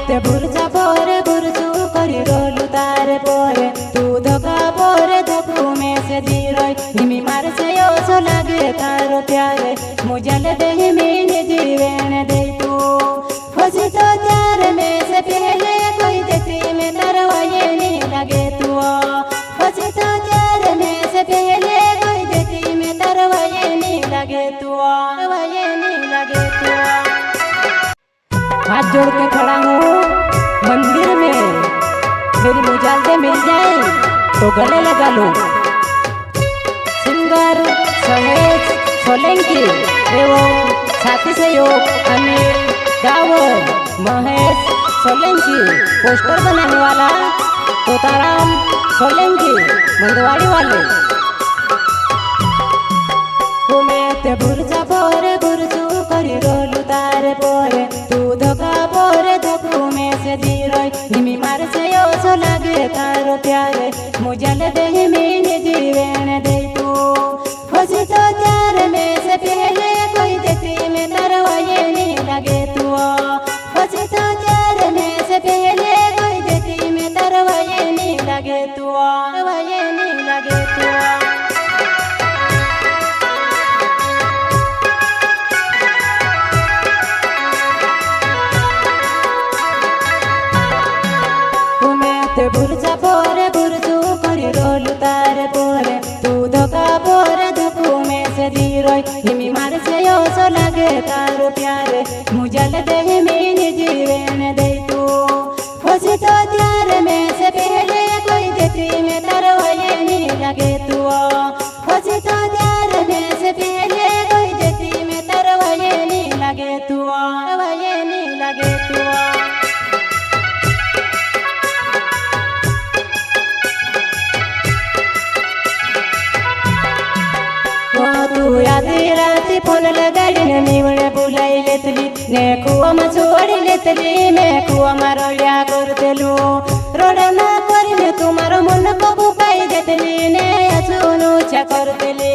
ते बुरजा पोरे बुरजू करी रोलू तारे पोरे तू धोका पोरे धोकू में से धीरोय हिमी मार से यो सो लागे तारो प्यारे मुझल दे हिमी जीवन दे तू खुशी तो त्यार में से पहले कोई देती में तरवाए नहीं लगे तू खुशी तो त्यार में से पहले कोई देती में तरवाए नहीं लगे तू तरवाए नहीं लगे तू। हाथ जोड़ के खड़ा हूँ मंदिर में मेरी मुजालदे मिल जाए तो गले लगा लो। सिंगर सहेज सोलंकी एवं साथी सहयोग अनिल दावर महेश सोलंकी पोस्टर बनाने वाला तोताराम सोलंकी मंदवाड़ी वाले तुम्हें ते बुरजा पोरे बुरजू करी रोलू तारे पोरे तू धोका पोरे धोकू में से धीरोय हिमी मार से यो सो लागे तारो प्यारे मुझल दे हिमी जीवन दे तू खुशी तो त्यार में से पहले कोई देती में तरवाए नहीं लगे तू खुशी तो त्यार में से पहले कोई देती में तरवाए नहीं लगे तू तरवाए नहीं लगे तू। ते बुरजा पोरे बुरजू करी रोलू तारे पोरे तू धोका पोरे धोकू में से धीरोय हिमी मार से यो सो लागे तारो प्यारे मुझल दे हिमी जीवन दे तू खुशी तो त्यार में से पहले कोई देती में तरवाए नहीं लगे तू खुशी तो त्यार में से पहले कोई देती में तरवाए नहीं लगे तू तरवाए नहीं लगे तू। आधी राती फोन लगाडीने निवळे बुलाई लेतली ने कुवा मा छोड़ी लेतली मैं कुवा मा रोड्या करतेलू रोडा ना करीने तुम्हारो मन को बुपाई देतली ने अचूनो चा करतेली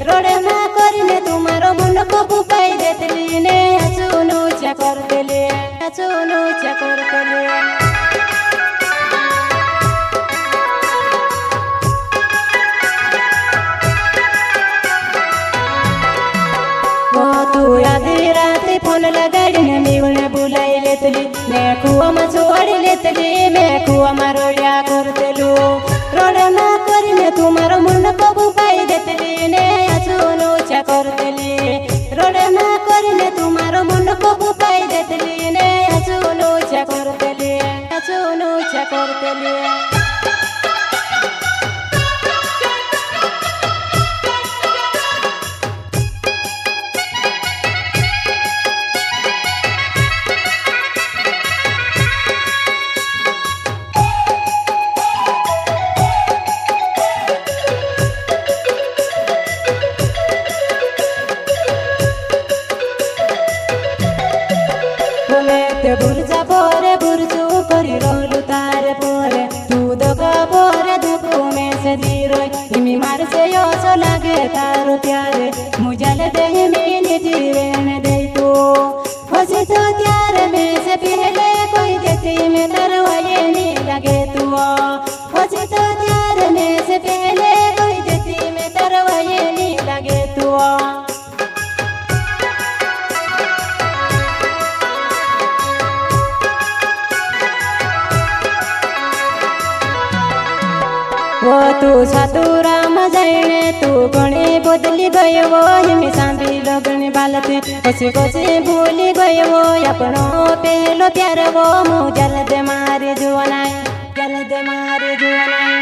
रोडा ना करीने तुम्हारो मन को बुपाई देतली ने अचूनो चा करतेली अचूनो चा करतेली। आधी राती फोन लगाडीने निवळे बुलाई लेतली ने कुवा मा छोड़ी लेतली मैं कुवा मा रोड्या करतेलू रोडा ना करीने तुम्हारो मन को बुपाई देतली ने अचूनो चा करतेली रोडा ना करीने तुम्हारो मन को बुपाई देतली ने अचूनो चा करतेली अचूनो चा करतेली। ते बुरजा पोरे बुरजू करी रोलू तारे पोरे तू धोका पोरे धोकू में से धीरोय हिमी मार से यो सो लागे तारो प्यारे मुझल दे हिमी जीवन दे तू खुशी तो त्यार में से पहले कोई देती में तरवाए नहीं लगे तू खुशी तो त्यार में से पहले कोई देती में तरवाए नहीं लगे तू। वो तू सातुराम जाने तू गणे बदली गयो वो हिमी सांभी लगने बालती खुशी खुशी भूली गयो वो अपनो पहलो प्यार वो मुझल दे मारे जुवनाई जल दे मारे जुवनाई।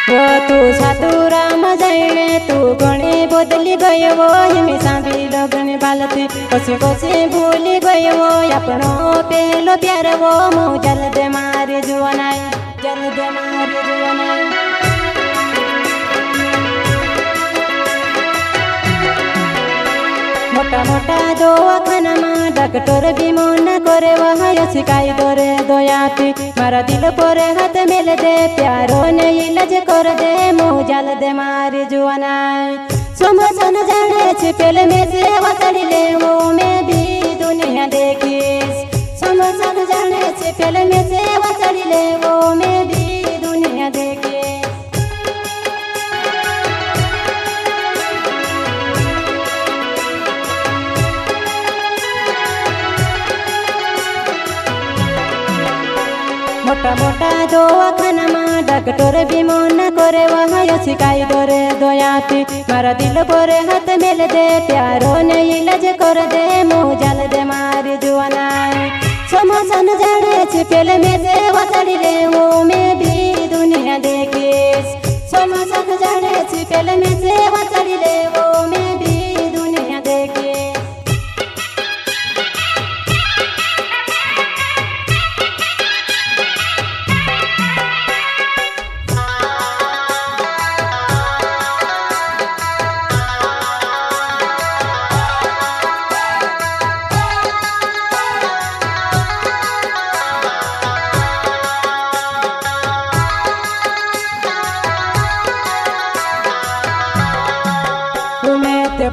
वो तू सातुराम जाने तू गणे बदली गयो वो हिमी सांभी लगने बालती खुशी खुशी भूली गयो वो अपनो पहलो प्यार वो मुझल दे मारे जुवनाई जल दे मारे जुवनाई। मोटा मोटा दवाखाना में डॉक्टर भी मन करे वहाँ शिकाई दरे दयाती मारा दिल पर हाथ मेल दे प्यारो ने इलाज कर दे मुझल दे मारे जुवनाई। समझन जाने छिपेल में से मोटा मोटा दवाखाना में डॉक्टर भी मना करे वहाँ शिकाई करे दयाती मारा दिल पर हाथ मेल दे प्यारो ने इलाज कर दे मुँह जल दे मारी जुआना समोसन जड़े छिपेल में से वसड़ी ले वो में भी दुनिया देखे समोसन जड़े छिपेल में से वसड़ी ले वो में भी दुनिया देखे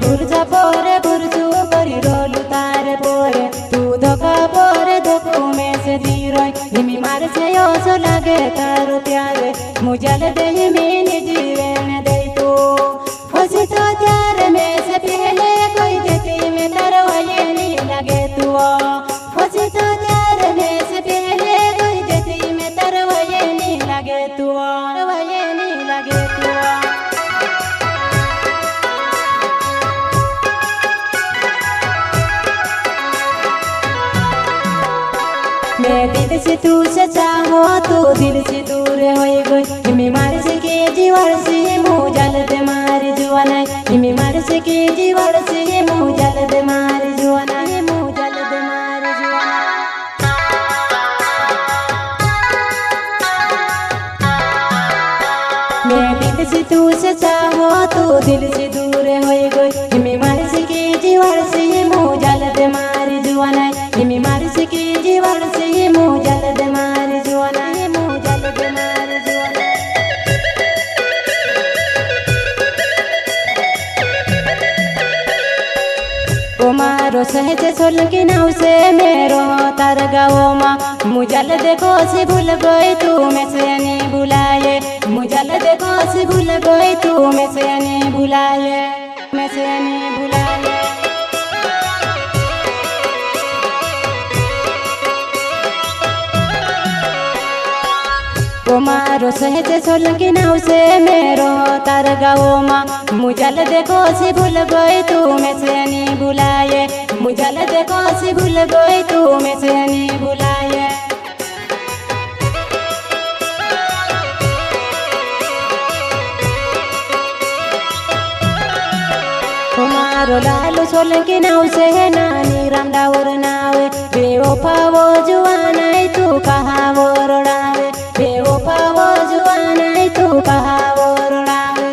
बुर्जा पोरे बुर्जू करी रोलू तारे पोरे तू धोखा पोरे धोखू में से धीरोई हिमी मार से ओसो लगे तारो प्यारे मुझल दे हिमी जीवे न दे तू खुशी तो त्यार में से पहले कोई देती में तारो ये नहीं लगे तू खुशी तो त्यार में से पहले कोई देती में तारो ये नहीं लगे तू ये नहीं लगे तू मैं दिल से तू सच्चा हो तू दिल से दूर हो गई मैं मार से के जीवर से मुँह जल दे मार जुआना मैं मार से के जीवर से मुँह जल दे मार जुआना मुँह जल दे मार जुआना मैं दिल से तू सच्चा हो तू दिल से दूर हो गई मैं मार से के जीवर से मुँह जल दे मार जुआना मैं मार से के जीवर से मुँह जल दे मार जुआना मुँह जल दे मार जुआना ओ मारो सहज सोल के नाव से मेरो तार गाओ माँ मुझल देखो से भूल गई तू मैं से नहीं बुलाए मुझल देखो से भूल गई तू मैं से नहीं बुलाए मैं से नहीं बुलाए मारो सहज सोल के नाव से मेरो तार गाओ माँ मुझल देखो से भूल गई तू मैं से नहीं बुलाए मुझल देखो से भूल गई तू मैं से नहीं बुलाए मारो लालू सोल के नाव से नानी राम डावर नावे बेवफा वो जुआना तू कहाँ वो रोड़ावे बेवफा वो जुआना तू कहाँ वो रोड़ावे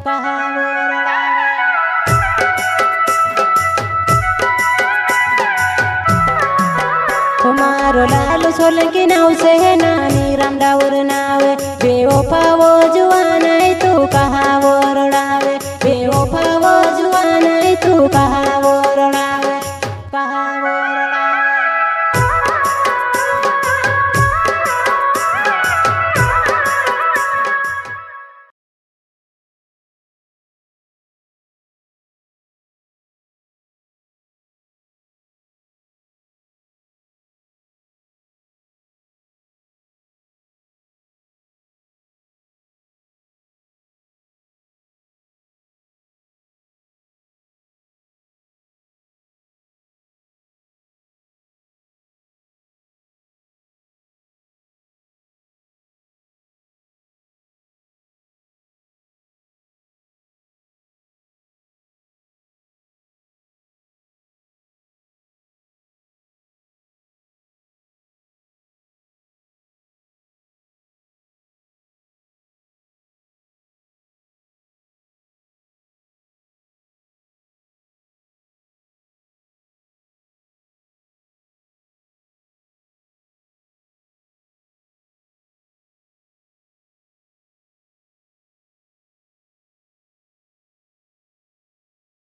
कहाँ वो रोड़ावे मारो लालू सोल के नाव से नानी राम डावर नावे बेवफा वो जुआना